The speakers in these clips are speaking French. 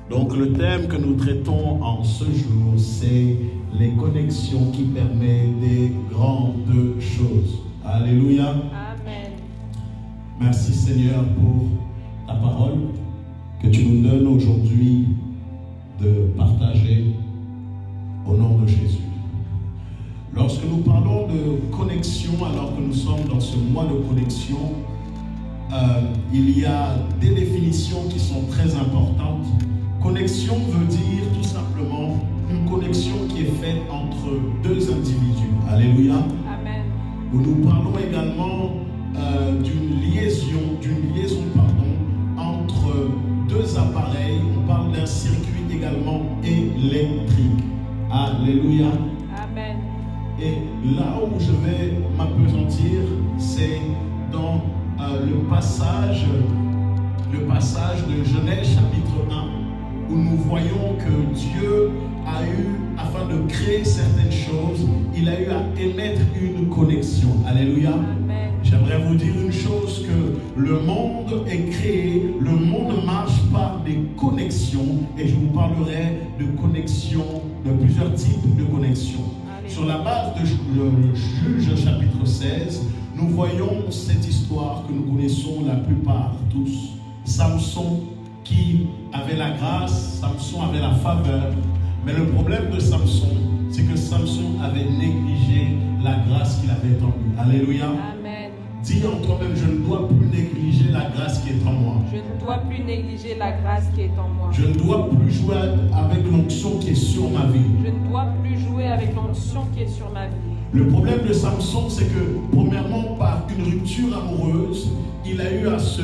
Donc le thème que nous traitons en ce jour, c'est les connexions qui permettent des grandes choses. Alléluia. Amen. Merci Seigneur pour ta parole que tu nous donnes aujourd'hui de partager au nom de Jésus. Lorsque nous parlons de connexion, alors que nous sommes dans ce mois de connexion, il y a des définitions qui sont très importantes. Connexion veut dire tout simplement une connexion qui est faite entre deux individus. Alléluia. Amen. Nous parlons également d'une liaison entre deux appareils. On parle d'un circuit également électrique. Alléluia. Amen. Et là où je vais m'appesantir, c'est dans le passage de Genèse chapitre 1, où nous voyons que Dieu a eu, afin de créer certaines choses, il a eu à émettre une connexion. Alléluia. Amen. J'aimerais vous dire une chose, que le monde est créé, le monde marche par des connexions, et je vous parlerai de connexions, de plusieurs types de connexions. Sur la base de Juge chapitre 16, nous voyons cette histoire que nous connaissons la plupart tous. Samson qui avait la grâce, Samson avait la faveur, mais le problème de Samson, c'est que Samson avait négligé la grâce qu'il avait en lui. Alléluia. Amen. Dis en toi-même, je ne dois plus négliger la grâce qui est en moi. Je ne dois plus négliger la grâce qui est en moi. Je ne dois plus jouer avec l'onction qui est sur ma vie. Je ne dois plus jouer avec l'onction qui est sur ma vie. Le problème de Samson, c'est que, premièrement, par une rupture amoureuse, il a eu à se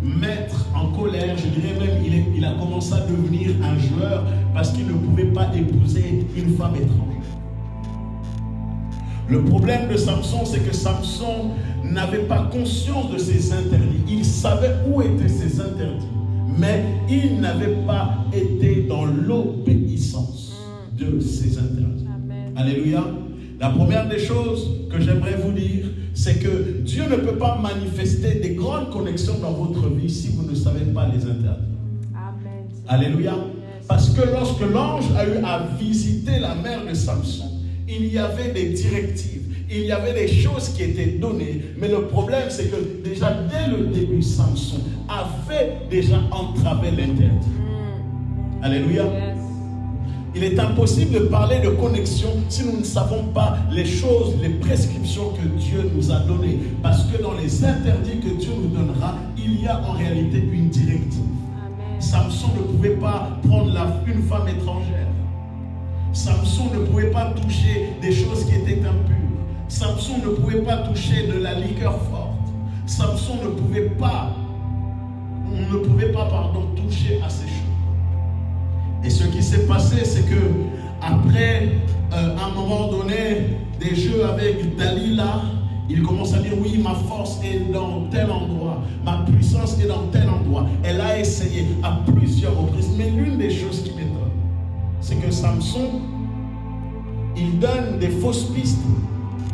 mettre en colère. Je dirais même, il a commencé à devenir un joueur parce qu'il ne pouvait pas épouser une femme étrangère. Le problème de Samson, c'est que Samson n'avait pas conscience de ses interdits. Il savait où étaient ses interdits, mais il n'avait pas été dans l'obéissance de ses interdits. Amen. Alléluia. La première des choses que j'aimerais vous dire, c'est que Dieu ne peut pas manifester des grandes connexions dans votre vie si vous ne savez pas les interdire. Amen. Alléluia. Parce que lorsque l'ange a eu à visiter la mère de Samson, il y avait des directives, il y avait des choses qui étaient données, mais le problème c'est que déjà dès le début, Samson avait déjà entravé l'interdit. Alléluia. Yes. Il est impossible de parler de connexion si nous ne savons pas les choses, les prescriptions que Dieu nous a données. Parce que dans les interdits que Dieu nous donnera, il y a en réalité une directive. Amen. Samson ne pouvait pas prendre une femme étrangère. Samson ne pouvait pas toucher des choses qui étaient impures. Samson ne pouvait pas toucher de la liqueur forte. Samson ne pouvait pas toucher à ces choses. Et ce qui s'est passé, c'est que après un moment donné, des jeux avec Dalila, il commence à dire oui, ma force est dans tel endroit, ma puissance est dans tel endroit. Elle a essayé à plusieurs reprises, mais l'une des choses qui m'étonne, c'est que Samson, il donne des fausses pistes.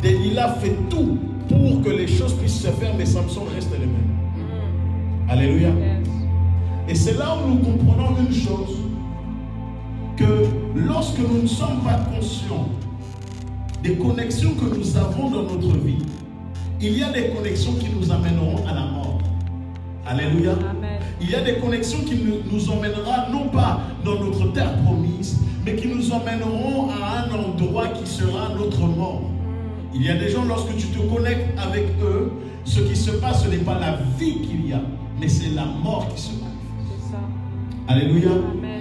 Dalila fait tout pour que les choses puissent se faire, mais Samson reste les mêmes. Alléluia. Yes. Et c'est là où nous comprenons une chose, que lorsque nous ne sommes pas conscients des connexions que nous avons dans notre vie, il y a des connexions qui nous amèneront à la mort. Alléluia. Amen. Il y a des connexions qui nous emmèneront non pas dans notre terre promise, mais qui nous emmèneront à un endroit qui sera notre mort. Il y a des gens, lorsque tu te connectes avec eux, ce qui se passe, ce n'est pas la vie qu'il y a, mais c'est la mort qui se manifeste. C'est ça. Alléluia. Amen.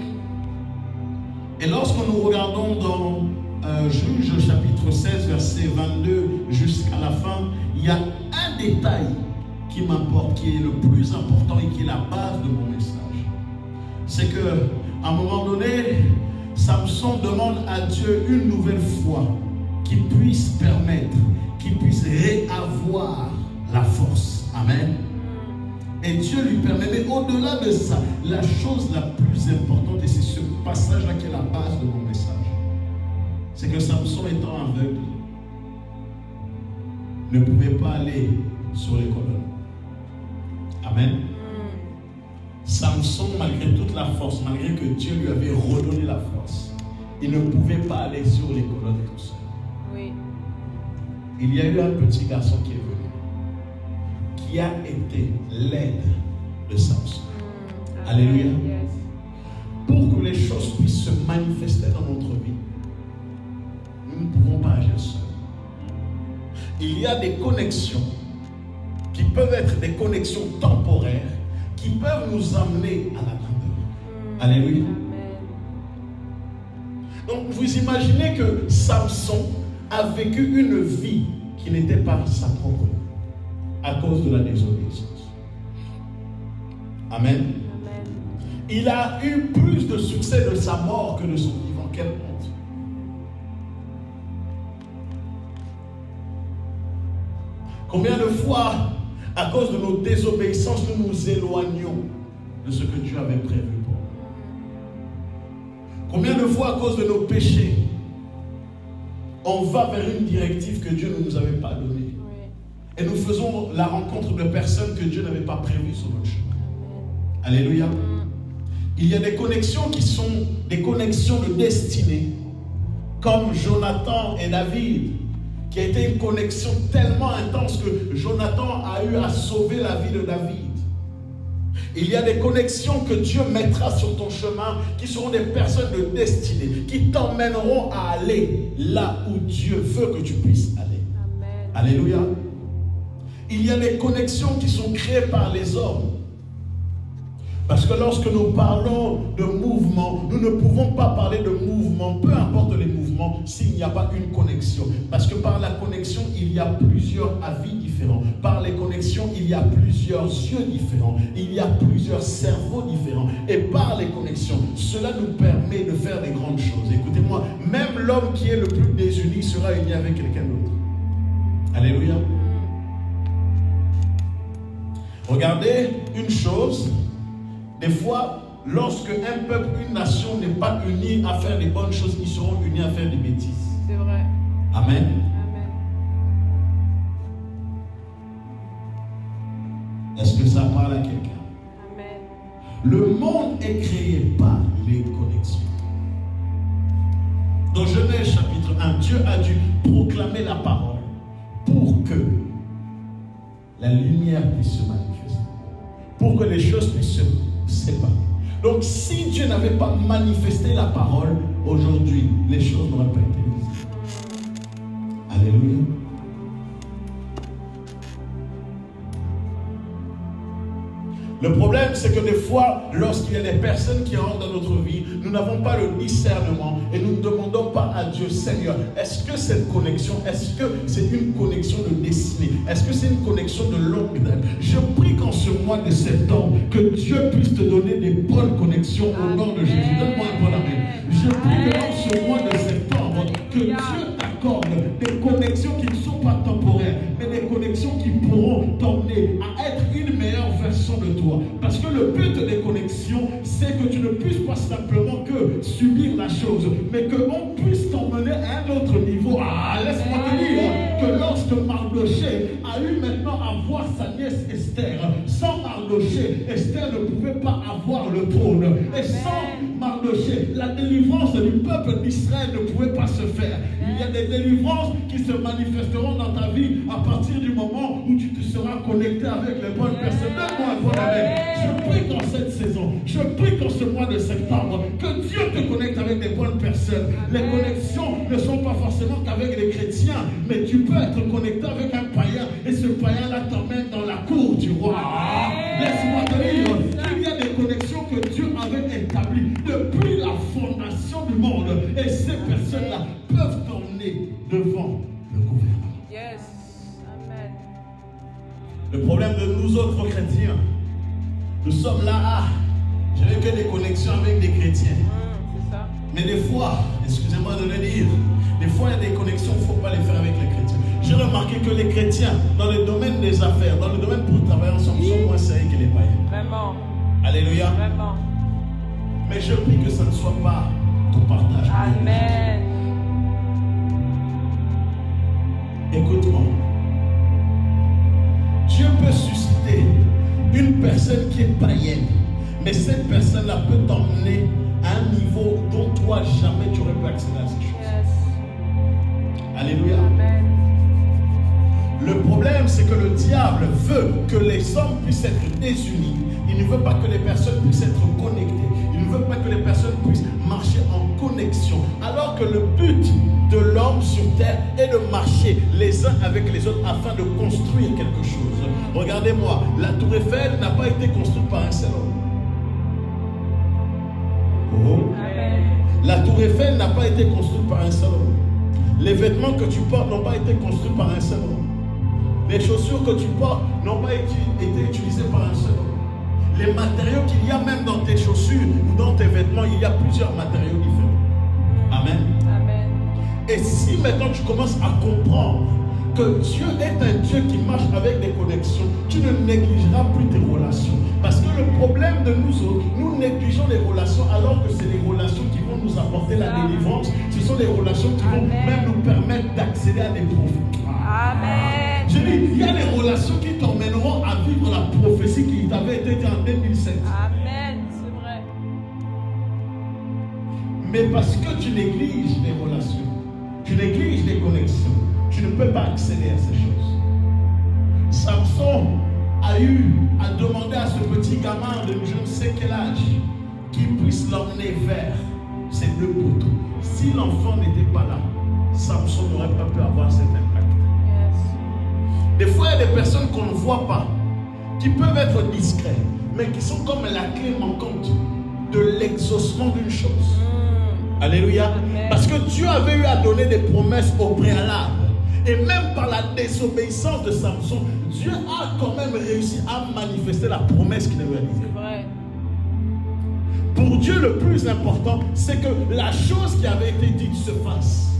Et lorsque nous regardons dans Juge chapitre 16, verset 22 jusqu'à la fin, il y a un détail qui m'importe, qui est le plus important et qui est la base de mon message. C'est qu'à un moment donné, Samson demande à Dieu une nouvelle foi qui puisse permettre, qui puisse réavoir la force. Amen. Et Dieu lui permet, mais au-delà de ça, la chose la plus importante, et c'est ce passage-là qui est la base de mon message, c'est que Samson, étant aveugle, ne pouvait pas aller sur les colonnes. Amen. Samson, malgré toute la force, malgré que Dieu lui avait redonné la force, il ne pouvait pas aller sur les colonnes tout seul. Oui. Il y a eu un petit garçon qui est venu, qui a été l'aide de Samson. Alléluia. Yes. Pour que les choses puissent se manifester dans notre vie, nous ne pouvons pas agir seuls. Il y a des connexions qui peuvent être des connexions temporaires qui peuvent nous amener à la grandeur. Alléluia. Donc vous imaginez que Samson a vécu une vie qui n'était pas sa propre à cause de la désobéissance. Amen. Il a eu plus de succès de sa mort que de son vivant. Quelle honte. Combien de fois, à cause de nos désobéissances, nous nous éloignons de ce que Dieu avait prévu pour nous. Combien de fois, à cause de nos péchés, on va vers une directive que Dieu ne nous avait pas donnée. Et nous faisons la rencontre de personnes que Dieu n'avait pas prévues sur notre chemin. Alléluia. Il y a des connexions qui sont des connexions de destinée, comme Jonathan et David, qui a été une connexion tellement intense que Jonathan a eu à sauver la vie de David. Il y a des connexions que Dieu mettra sur ton chemin, qui seront des personnes de destinée, qui t'emmèneront à aller là où Dieu veut que tu puisses aller. Amen. Alléluia. Il y a des connexions qui sont créées par les hommes. Parce que lorsque nous parlons de mouvement, nous ne pouvons pas parler de mouvement, peu importe les mouvements, s'il n'y a pas une connexion. Parce que par la connexion, il y a plusieurs avis différents. Par les connexions, il y a plusieurs yeux différents. Il y a plusieurs cerveaux différents. Et par les connexions, cela nous permet de faire des grandes choses. Écoutez-moi, même l'homme qui est le plus désuni sera uni avec quelqu'un d'autre. Alléluia. Regardez une chose. Des fois, lorsque un peuple, une nation n'est pas unie à faire des bonnes choses, ils seront unis à faire des bêtises. C'est vrai. Amen. Amen. Est-ce que ça parle à quelqu'un? Amen. Le monde est créé par les connexions. Dans Genèse chapitre 1, Dieu a dû proclamer la parole pour que la lumière puisse se manifester, pour que les choses puissent se séparer. Donc si Dieu n'avait pas manifesté la parole, aujourd'hui, les choses n'auraient pas été visibles. Alléluia. Le problème, c'est que des fois, lorsqu'il y a des personnes qui entrent dans notre vie, nous n'avons pas le discernement et nous ne demandons pas à Dieu, Seigneur, est-ce que cette connexion, est-ce que c'est une connexion de destinée? Est-ce que c'est une connexion de longue date? Je prie qu'en ce mois de septembre, que Dieu puisse te donner des bonnes connexions au nom de Jésus. Donne-moi un bon amen. Je prie qu'en ce mois de septembre, que Dieu t'accorde des connexions qui ne sont pas temporaires, mais des connexions qui pourront t'emmener à être une meilleure version de toi. Parce que le but des connexions, c'est que tu ne puisses pas simplement que subir la chose, mais qu'on puisse t'emmener à un autre niveau. Ah, laisse-moi te dire que lorsque Mardoché a eu maintenant à voir sa nièce Esther, sans Mardoché, Esther ne pouvait pas avoir le trône. Et sans Mardoché, la délivrance du peuple d'Israël ne pouvait pas se faire. Il y a des délivrances qui se manifesteront dans ta vie à partir du moment où tu te seras connecté avec les bonnes personnes. Donne-moi un bon amen. Je prie qu'en cette saison, je prie qu'en ce mois de septembre, que Dieu te connecte avec des bonnes personnes. Les connexions ne sont pas forcément qu'avec les chrétiens, mais tu peux être connecté avec un païen et ce païen-là t'emmène dans la cour du roi. Laisse-moi te dire qu'il y a des connexions que Dieu avait établies depuis la fondation du monde et ces personnes-là peuvent t'emmener devant le gouvernement. Yes. Amen. Le problème de nous autres chrétiens, nous sommes là, je n'ai que des connexions avec des chrétiens. C'est ça. Mais des fois, excusez-moi de le dire, des fois il y a des connexions, il ne faut pas les faire avec les chrétiens. J'ai remarqué que les chrétiens, dans le domaine des affaires, dans le domaine pour travailler ensemble, sont moins sérieux que les païens. Vraiment. Alléluia. Vraiment. Mais je prie que ça ne soit pas ton partage. Amen. Écoute-moi. Dieu peut susciter une personne qui est païenne, Mais cette personne-là peut t'emmener à un niveau dont toi jamais tu aurais pu accéder à ces choses. Yes. Alléluia. Amen. Le problème, c'est que le diable veut que les hommes puissent être désunis. Il ne veut pas que les personnes puissent être connectées. Il ne veut pas que les personnes puissent marcher en connexion. Alors que le but de l'homme sur terre est de marcher les uns avec les autres afin de construire quelque chose. Regardez-moi, la tour Eiffel n'a pas été construite par un seul homme. Oh. Amen. La tour Eiffel n'a pas été construite par un seul homme. Les vêtements que tu portes n'ont pas été construits par un seul homme. Les chaussures que tu portes n'ont pas été utilisées par un seul homme. Les matériaux qu'il y a même dans tes chaussures ou dans tes vêtements, il y a plusieurs matériaux différents. Amen. Amen. Et si maintenant tu commences à comprendre que Dieu est un Dieu qui marche avec des connexions, tu ne négligeras plus tes relations. Parce que le problème de nous autres, nous négligeons les relations alors que c'est les relations qui vont nous apporter la délivrance. Ce sont les relations qui vont même nous permettre d'accéder à des profits. Amen. Je dis, il y a des relations qui t'emmèneront à vivre la prophétie qui t'avait été dite en 2007. Amen. C'est vrai. Mais parce que tu négliges les relations, tu négliges les connexions, tu ne peux pas accéder à ces choses. Samson a eu à demander à ce petit gamin de je ne sais quel âge qu'il puisse l'emmener vers ces deux poteaux. Si l'enfant n'était pas là, Samson n'aurait pas pu avoir cet impact. Yes. Des fois, il y a des personnes qu'on ne voit pas, qui peuvent être discrets, mais qui sont comme la clé manquante de l'exaucement d'une chose. Alléluia. Amen. Parce que Dieu avait eu à donner des promesses au préalable. Et même par la désobéissance de Samson, Dieu a quand même réussi à manifester la promesse qu'il avait réalisée. C'est vrai. Pour Dieu, le plus important, c'est que la chose qui avait été dite se fasse.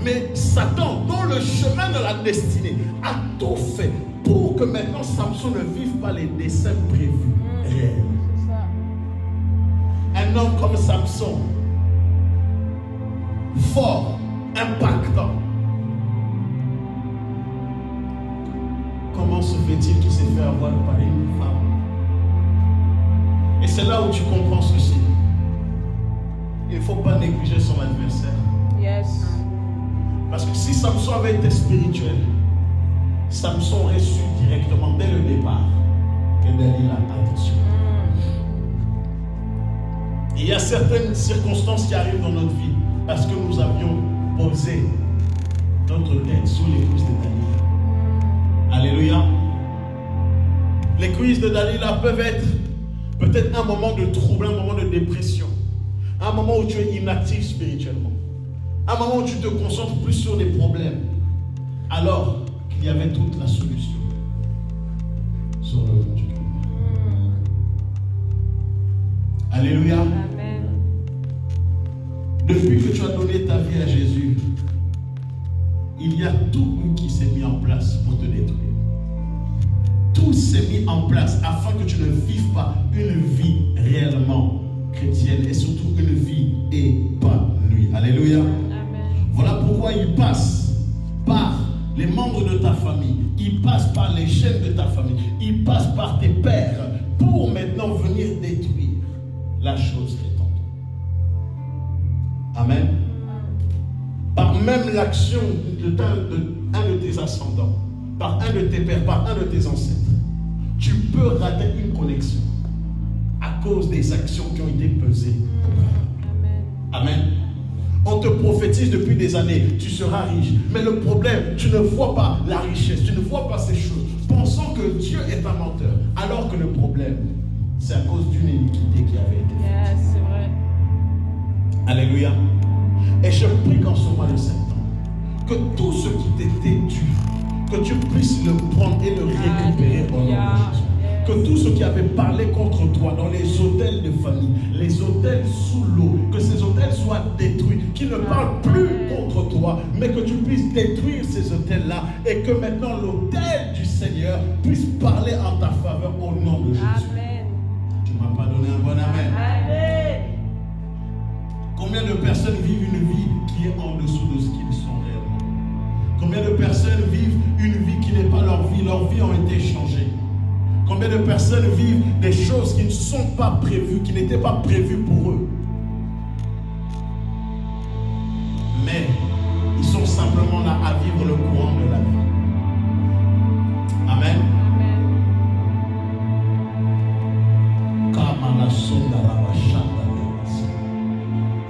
Mais Satan, dans le chemin de la destinée, a tout fait pour que maintenant Samson ne vive pas les desseins prévus réels. C'est ça. Un homme comme Samson, fort, impactant. Comment se fait-il qu'il s'est fait avoir par une femme? Et c'est là où tu comprends ceci. Il ne faut pas négliger son adversaire. Yes. Parce que si Samson avait été spirituel, Samson aurait su directement dès le départ que Dalila a déçu. Il y a certaines circonstances qui arrivent dans notre vie parce que nous avions posé notre tête sous les cuisses de Dalila. Alléluia. Les cuisses de Dalila peuvent être peut-être un moment de trouble, un moment de dépression, un moment où tu es inactif spirituellement, un moment où tu te concentres plus sur des problèmes, alors qu'il y avait toute la solution sur le nom du Christ. Alléluia. Amen. Depuis que tu as donné ta vie à Jésus, il y a tout qui s'est mis en place pour te détruire. Tout s'est mis en place afin que tu ne vives pas une vie réellement chrétienne et surtout une vie épanouie. Alléluia. Amen. Voilà pourquoi il passe par les membres de ta famille, il passe par les chaînes de ta famille, il passe par tes pères pour maintenant venir détruire la chose qui est en toi. Amen. Par même l'action d'un de tes ascendants, par un de tes pères, par un de tes ancêtres, tu peux rater une connexion à cause des actions qui ont été pesées. Amen. Amen. On te prophétise depuis des années, tu seras riche. Mais le problème, tu ne vois pas la richesse, tu ne vois pas ces choses, pensant que Dieu est un menteur. Alors que le problème, c'est à cause d'une iniquité qui avait été faite. Yes, c'est vrai. Alléluia. Et je prie qu'en ce mois de septembre, que tout ce qui t'était dû, que tu puisses le prendre et le récupérer au nom de Jésus. Que tout ce qui avait parlé contre toi dans les hôtels de famille, les hôtels sous l'eau, que ces hôtels soient détruits, qu'ils ne parlent plus contre toi, mais que tu puisses détruire ces hôtels-là et que maintenant l'hôtel du Seigneur puisse parler en ta faveur au nom de Jésus. Amen. Tu ne m'as pas donné un bon amen. Amen. Combien de personnes vivent une vie qui est en dessous de ce qu'ils sont réellement? Combien de personnes vivent une vie qui n'est pas leur vie? Leurs vies ont été changées. Combien de personnes vivent des choses qui ne sont pas prévues, qui n'étaient pas prévues pour eux. Mais ils sont simplement là à vivre le courant de la vie. Amen. Kamala sondara bashanda yabasa.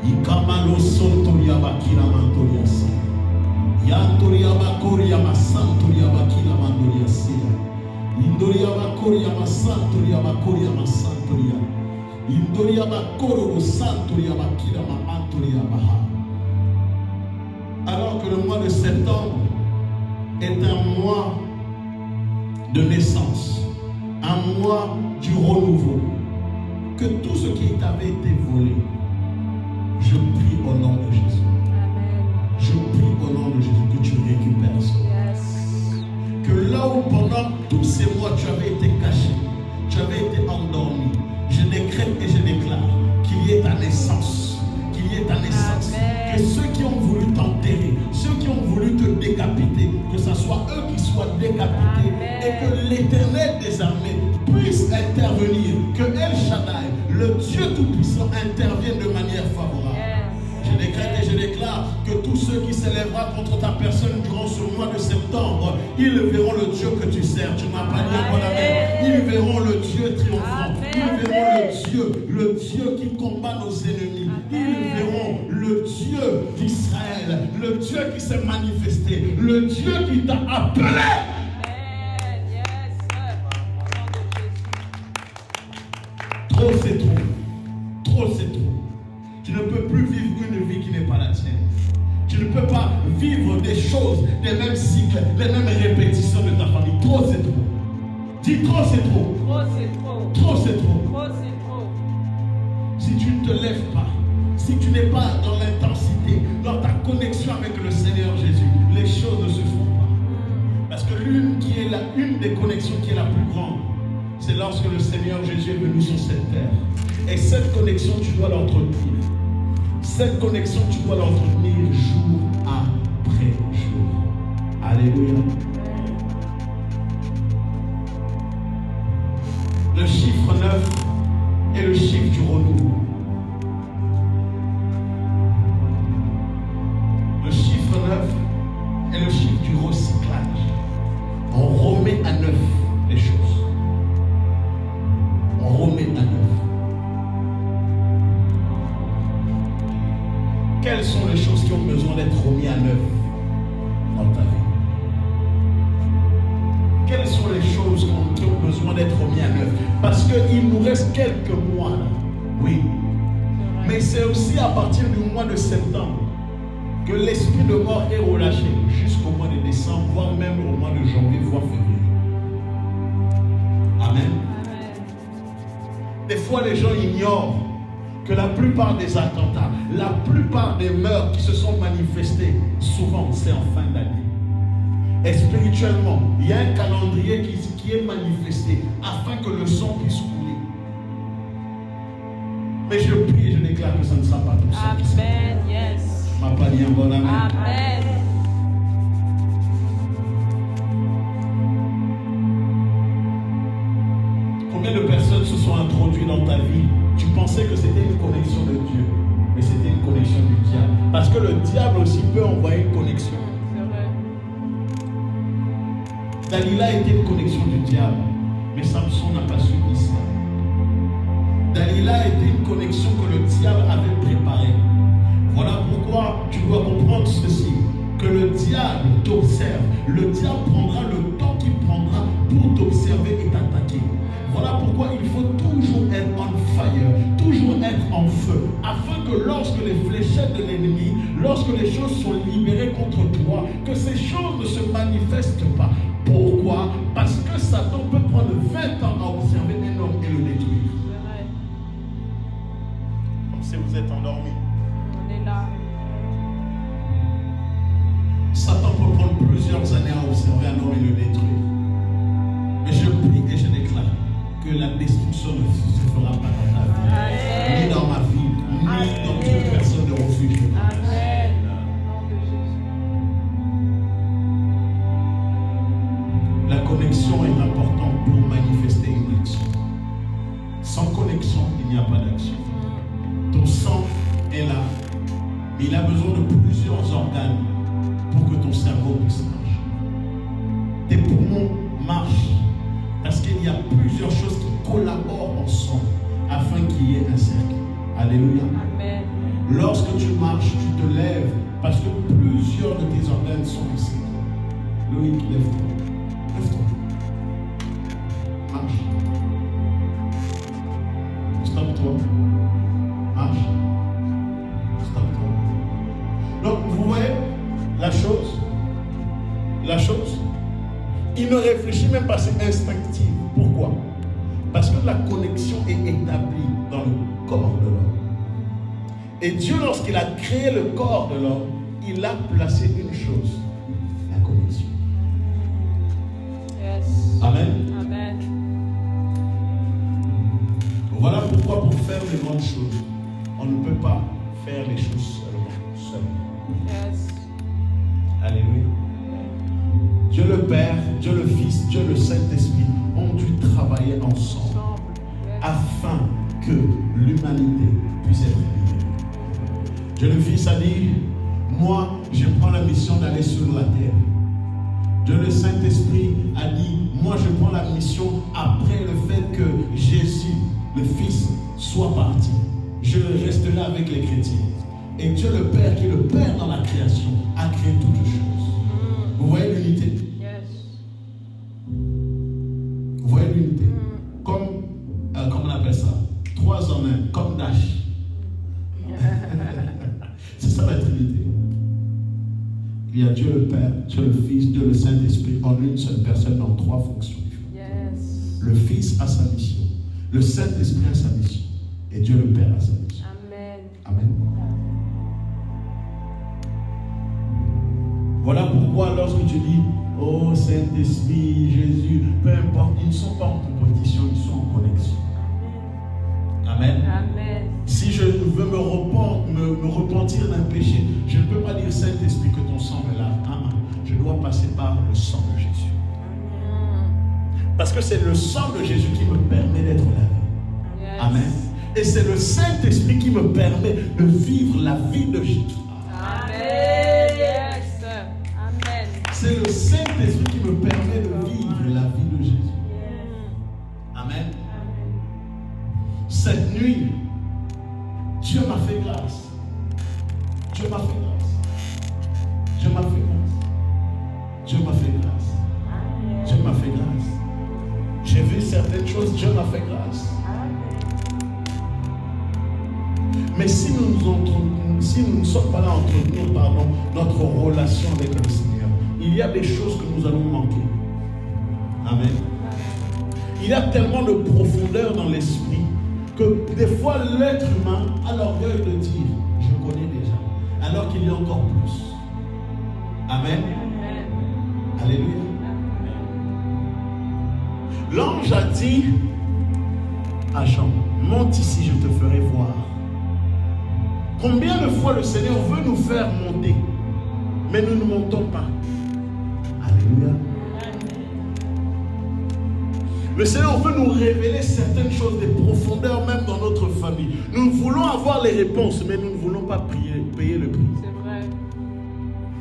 Ikamalo sontoria bakila mantoria sia. Yantoria bakoria masantoria bakila mantoria sia. Indoria bakoria masantoria bakoria masantoria. Indoria bakoro santoria bakila mamantoria baha. Alors que le mois de septembre est un mois de naissance, un mois du renouveau, que tout ce qui t'avait été volé, je prie au nom de Jésus. Amen. Je prie au nom de Jésus que tu récupères ça. Yes. Que là où pendant tous ces mois tu avais été caché, tu avais été endormi, je décrète et je déclare qu'il y ait ta naissance, qu'il y ait ta naissance. Amen. Que ceux qui ont voulu t'enterrer, ceux qui ont voulu te décapiter, que ce soit eux qui soient décapités. Amen. Et que l'Éternel des armées puisse intervenir, que El Shaddai, le Dieu Tout-Puissant, intervienne de manière favorable. Yes. Je décrète et je déclare que tous ceux qui s'élèveront contre ta personne durant ce mois de septembre, ils verront le Dieu que tu sers. Tu n'as pas dit encore amen. Ils verront le Dieu triomphant. Amen. Ils verront le Dieu qui combat nos ennemis. Ils verront le Dieu d'Israël, le Dieu qui s'est manifesté, le Dieu qui t'a appelé. Amen. Yes. Au nom de Jésus. Trop c'est trop. Trop c'est trop. Tu ne peux plus vivre une vie qui n'est pas la tienne. Tu ne peux pas vivre des choses, les mêmes cycles, les mêmes répétitions de ta famille. Trop c'est trop. Dis trop c'est trop. Trop c'est trop. Trop c'est trop. Trop c'est trop. Si tu ne te lèves pas, si tu n'es pas dans l'intensité, dans ta connexion avec le Seigneur Jésus, les choses ne se font pas. Parce que une des connexions qui est la plus grande, c'est lorsque le Seigneur Jésus est venu sur cette terre. Et cette connexion, tu dois l'entretenir. Cette connexion, tu dois l'entretenir jour après jour. Alléluia. Le chiffre 9 est le chiffre du renouveau. Le chiffre 9 est le chiffre du recyclage. On remet à neuf les choses. On remet à neuf. Quelles sont les choses qui ont besoin d'être remises à neuf dans ta vie? Quelles sont les choses qui ont besoin d'être remises à neuf? Parce qu'il nous reste quelques mois là. Oui. Mais c'est aussi à partir du mois de septembre que l'esprit de mort est relâché jusqu'au mois de décembre, voire même au mois de janvier, voire février. Amen. Des fois, les gens ignorent que la plupart des attentats, la plupart des meurtres qui se sont manifestés, souvent c'est en fin d'année. Et spirituellement, il y a un calendrier qui est manifesté afin que le sang puisse couler. Mais je prie et je déclare que ça ne sera pas tout ça. Amen. Yes. Ma pas dit un bon amen. Amen. Combien de personnes se sont introduites dans ta vie? Tu pensais que c'était une connexion de Dieu, mais c'était une connexion du diable. Parce que le diable aussi peut envoyer une connexion. C'est vrai. Dalila était une connexion du diable, mais Samson n'a pas suivi ça. Dalila était une connexion que le diable avait préparée. Voilà pourquoi tu dois comprendre ceci, que le diable t'observe. Le diable prendra le temps qu'il prendra pour t'observer et t'attaquer. Voilà pourquoi il faut toujours être on fire, toujours être en feu, afin que lorsque les fléchettes de l'ennemi, lorsque les choses sont libérées contre toi, que ces choses ne se manifestent pas. Pourquoi? Parce que Satan peut prendre 20 ans à observer un homme et le détruire. C'est vrai. Comme si vous êtes endormi. On est là. Satan peut prendre plusieurs années à observer un homme et le détruire. Mais je prie et je déclare que la destruction ne se fera pas dans ta vie, ni dans ma vie, ni dans toute personne de refuge. Amen. Au nom de Jésus. La connexion est importante pour manifester Il a besoin de plusieurs organes pour que ton cerveau puisse marcher. Tes poumons marchent parce qu'il y a plusieurs choses qui collaborent ensemble afin qu'il y ait un cercle. Alléluia. Amen. Lorsque tu marches, tu te lèves parce que plusieurs de tes organes sont ici. Loïc, lève-toi. Lève-toi. Marche. Stop-toi. Marche. Stop-toi. Donc, vous voyez la chose? La chose? Il ne réfléchit même pas, c'est instinctif. Pourquoi? Parce que la connexion est établie dans le corps de l'homme. Et Dieu, lorsqu'il a créé le corps de l'homme, il a placé une chose, la connexion. Yes. Amen. Amen. Voilà pourquoi pour faire les grandes choses, on ne peut pas faire les choses seul. Yes. Alléluia. Dieu le Père, Dieu le Fils, Dieu le Saint-Esprit ont dû travailler ensemble Yes. afin que l'humanité puisse être libérée. Dieu le Fils a dit, moi je prends la mission d'aller sur la terre. Dieu le Saint-Esprit a dit, moi je prends la mission après le fait que Jésus, le Fils, soit parti. Je resterai avec les chrétiens. Et Dieu le Père, qui est le Père dans la création, a créé toutes choses. Vous voyez l'unité? Yes. Vous voyez l'unité? Comme, comment on appelle ça? 3 en 1, comme Dash. C'est ça la Trinité. Il y a Dieu le Père, Dieu le Fils, Dieu le Saint-Esprit en une seule personne dans 3 fonctions différentes. Yes. Le Fils a sa mission, le Saint-Esprit a sa mission et Dieu le Père a sa mission. Amen. Amen. Voilà pourquoi lorsque tu dis, oh Saint-Esprit, Jésus, peu importe, ils ne sont pas en compétition, ils sont en connexion. Amen. Amen. Si je veux me repentir d'un péché, je ne peux pas dire Saint-Esprit que ton sang me lave. Je dois passer par le sang de Jésus. Parce que c'est le sang de Jésus qui me permet d'être lavé. Yes. Amen. Et c'est le Saint-Esprit qui me permet de vivre la vie de Jésus. Amen. Yes. Amen. C'est le Saint-Esprit qui me permet de vivre la vie de Jésus. Amen. Cette nuit, Dieu m'a fait grâce. Dieu m'a fait grâce. Dieu m'a fait grâce. Dieu m'a fait grâce. Dieu m'a fait grâce. J'ai vu certaines choses, Dieu m'a fait grâce. Mais si nous ne sommes pas là à entretenir notre relation avec le Seigneur, il y a des choses que nous allons manquer. Amen. Il y a tellement de profondeur dans l'esprit que des fois l'être humain a l'orgueil de dire je connais déjà, alors qu'il y a encore plus. Amen. Alléluia. L'ange a dit à Jean, monte ici, je te ferai voir. Combien de fois le Seigneur veut nous faire monter, mais nous ne montons pas. Alléluia. Le Seigneur veut nous révéler certaines choses, des profondeurs même dans notre famille. Nous voulons avoir les réponses, mais nous ne voulons pas payer le prix. C'est vrai.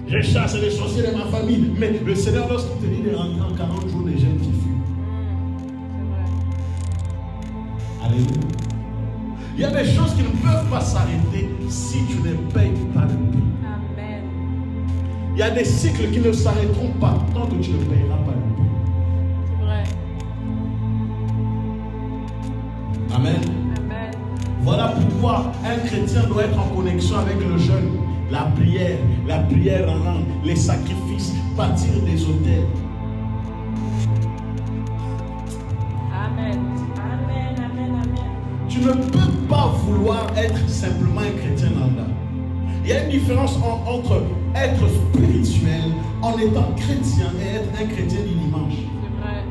Je chasse les sorciers de ma famille, mais le Seigneur, lorsqu'il te dit de rentrer en 40 jours, les jeunes qui fuient. C'est vrai. Alléluia. Il y a des choses qui ne peuvent pas s'arrêter si tu ne payes pas le prix. Amen. Il y a des cycles qui ne s'arrêteront pas tant que tu ne payeras pas le prix. C'est vrai. Amen. Amen. Voilà pourquoi un chrétien doit être en connexion avec le jeûne, la prière en langue, les sacrifices, bâtir des autels. Amen. Amen. Amen. Amen. Tu ne peux pas vouloir être simplement un chrétien lambda. Il y a une différence entre être spirituel en étant chrétien et être un chrétien du dimanche. C'est vrai.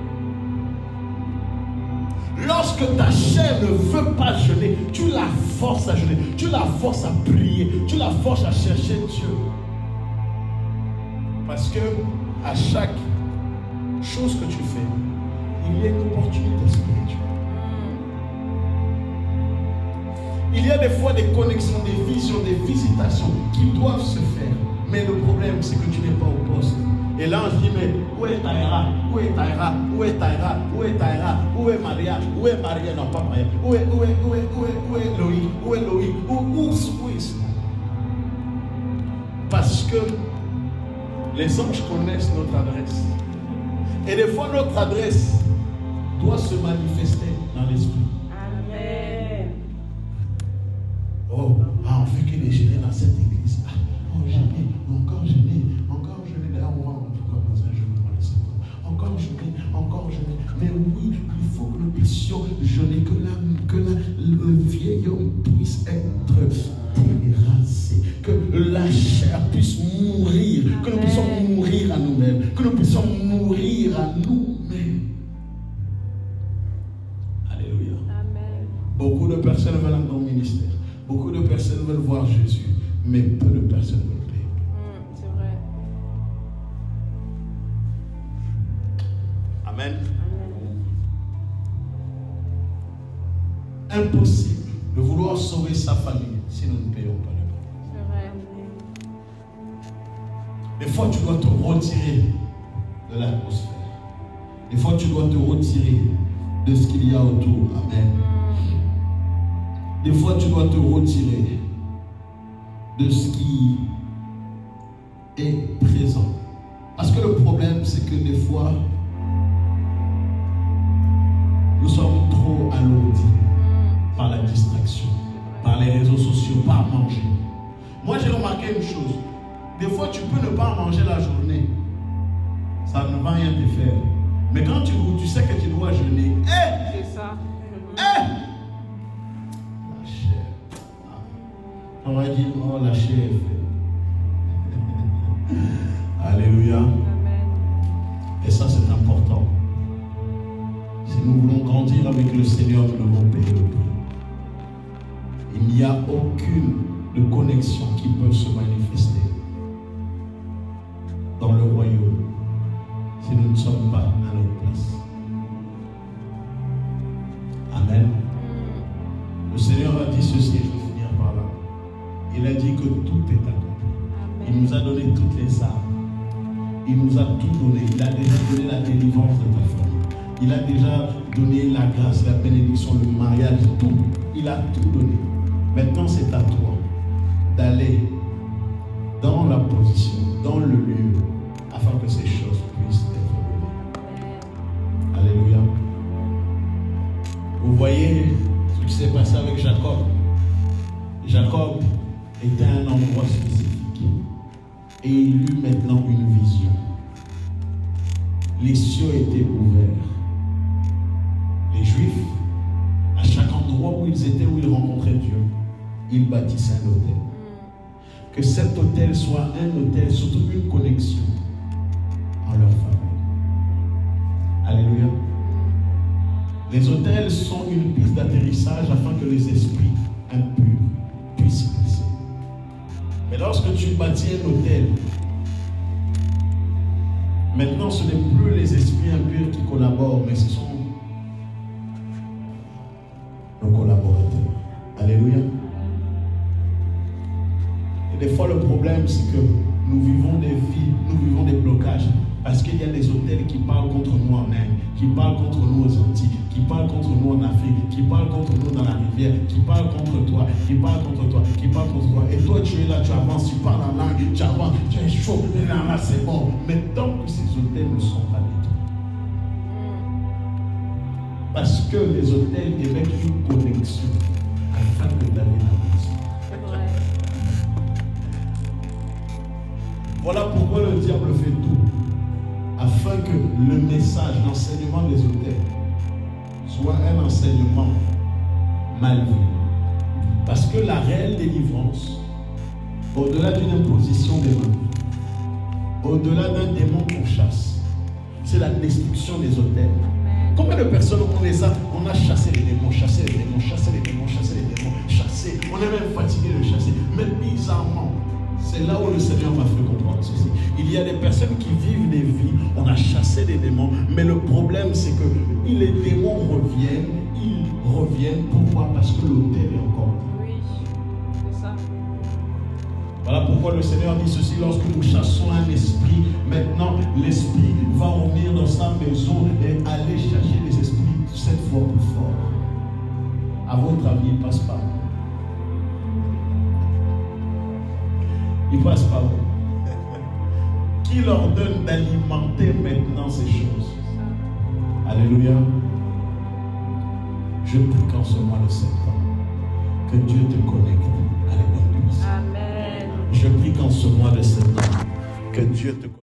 Lorsque ta chair ne veut pas jeûner, tu la forces à jeûner, tu la forces à prier, tu la forces à chercher Dieu. Parce que à chaque chose que tu fais, il y a une opportunité spirituelle. Il y a des fois des connexions, des visions, des visitations qui doivent se faire. Mais le problème, c'est que tu n'es pas au poste. Et l'ange dit, mais où est Taïra? Où est Taïra? Où est Taïra? Où est Taïra? Où est Maria? Où est Maria? Non, pas Maria. Où est Loïc? Où est Loïc? Où est Parce que les anges connaissent notre adresse. Et des fois, notre adresse doit se manifester dans l'esprit. Amen. Oh, on fait que les gêner dans cette église. Oh, gêner, encore gêner, encore gêner. D'ailleurs, on va encore dans un jeûne. Encore jeûner. Mais oui, il faut que nous puissions jeûner, que le vieil homme puisse être terrassé, que la chair puisse mourir, que nous puissions mourir à nous-mêmes, que nous puissions mourir à nous-mêmes. Alléluia. Amen. Beaucoup de personnes veulent entrer au ministère. Beaucoup de personnes veulent voir Jésus, mais peu de personnes veulent payer. C'est vrai. Amen. Amen. Impossible de vouloir sauver sa famille si nous ne payons pas le prix. C'est vrai. Des fois, tu dois te retirer de l'atmosphère. Des fois, tu dois te retirer de ce qu'il y a autour. Amen. Des fois, tu dois te retirer de ce qui est présent. Parce que le problème, c'est que des fois, nous sommes trop alourdis par la distraction, par les réseaux sociaux, par manger. Moi, j'ai remarqué une chose. Des fois, tu peux ne pas manger la journée. Ça ne va rien te faire. Mais quand tu sais que tu dois jeûner, C'est ça. la chair. On va dire, oh, la chair est faite. Alléluia. Amen. Et ça, c'est important. Si nous voulons grandir avec le Seigneur, nous devons payer le prix. Il n'y a aucune de connexion qui peut se manifester dans le royaume si nous ne sommes pas à notre place. Amen. Le Seigneur a dit ceci, je vais finir par là. Il a dit que tout est accompli. Il nous a donné toutes les armes. Il nous a tout donné. Il a déjà donné la délivrance de ta famille. Il a déjà donné la grâce, la bénédiction, le mariage, tout. Il a tout donné. Maintenant, c'est à toi d'aller dans la position, dans le lieu, afin que ces choses puissent être données. Alléluia. Vous voyez ce qui s'est passé avec Jacob. Jacob était à un endroit spécifique. Et il eut maintenant une vision. Les cieux étaient ouverts. Les Juifs, à chaque endroit où ils étaient, où ils rencontraient Dieu, ils bâtissaient un autel. Que cet autel soit un autel, surtout une connexion en leur faveur. Alléluia. Les autels sont une piste d'atterrissage afin que les esprits impurs puissent y passer. Mais lorsque tu bâtis un autel, maintenant ce n'est plus les esprits impurs qui collaborent, mais ce sont nos collaborateurs. Alléluia. Et des fois le problème c'est que nous vivons des vies, nous vivons des blocages. Parce qu'il y a des autels qui parlent contre nous en Inde, qui parlent contre nous aux Antilles, qui parlent contre nous en Afrique, qui parlent contre nous dans la rivière, qui parlent contre toi, qui parlent contre toi, qui parlent contre toi. Et toi, tu es là, tu avances, tu parles en langue, tu avances, tu es chaud, et là, c'est bon. Mais tant que ces autels ne sont pas détruits. Parce que les autels émettent une connexion afin que David avance. Voilà pourquoi le diable fait tout. Afin que le message, l'enseignement des autels soit un enseignement mal vu. Parce que la réelle délivrance, au-delà d'une imposition des mains, au-delà d'un démon qu'on chasse, c'est la destruction des autels. Combien de personnes on a chassé les démons, chassé les démons, chassé les démons, chassé les démons, chassé. On est même fatigué de chasser. Mais bizarrement, c'est là où le Seigneur m'a fait comprendre ceci. Il y a des personnes qui vivent des vies, on a chassé des démons, mais le problème c'est que les démons reviennent, ils reviennent. Pourquoi? Parce que l'autel est encore là. Oui. Voilà pourquoi le Seigneur dit ceci, lorsque nous chassons un esprit, maintenant l'esprit va revenir dans sa maison et aller chercher les esprits 7 fois plus forts. À votre avis, il passe par vous. Il passe par vous. Qui leur donne d'alimenter maintenant ces choses? Alléluia. Je prie qu'en ce mois de septembre, que Dieu te connecte à l'église. Amen. Je prie qu'en ce mois de septembre, que Dieu te connecte.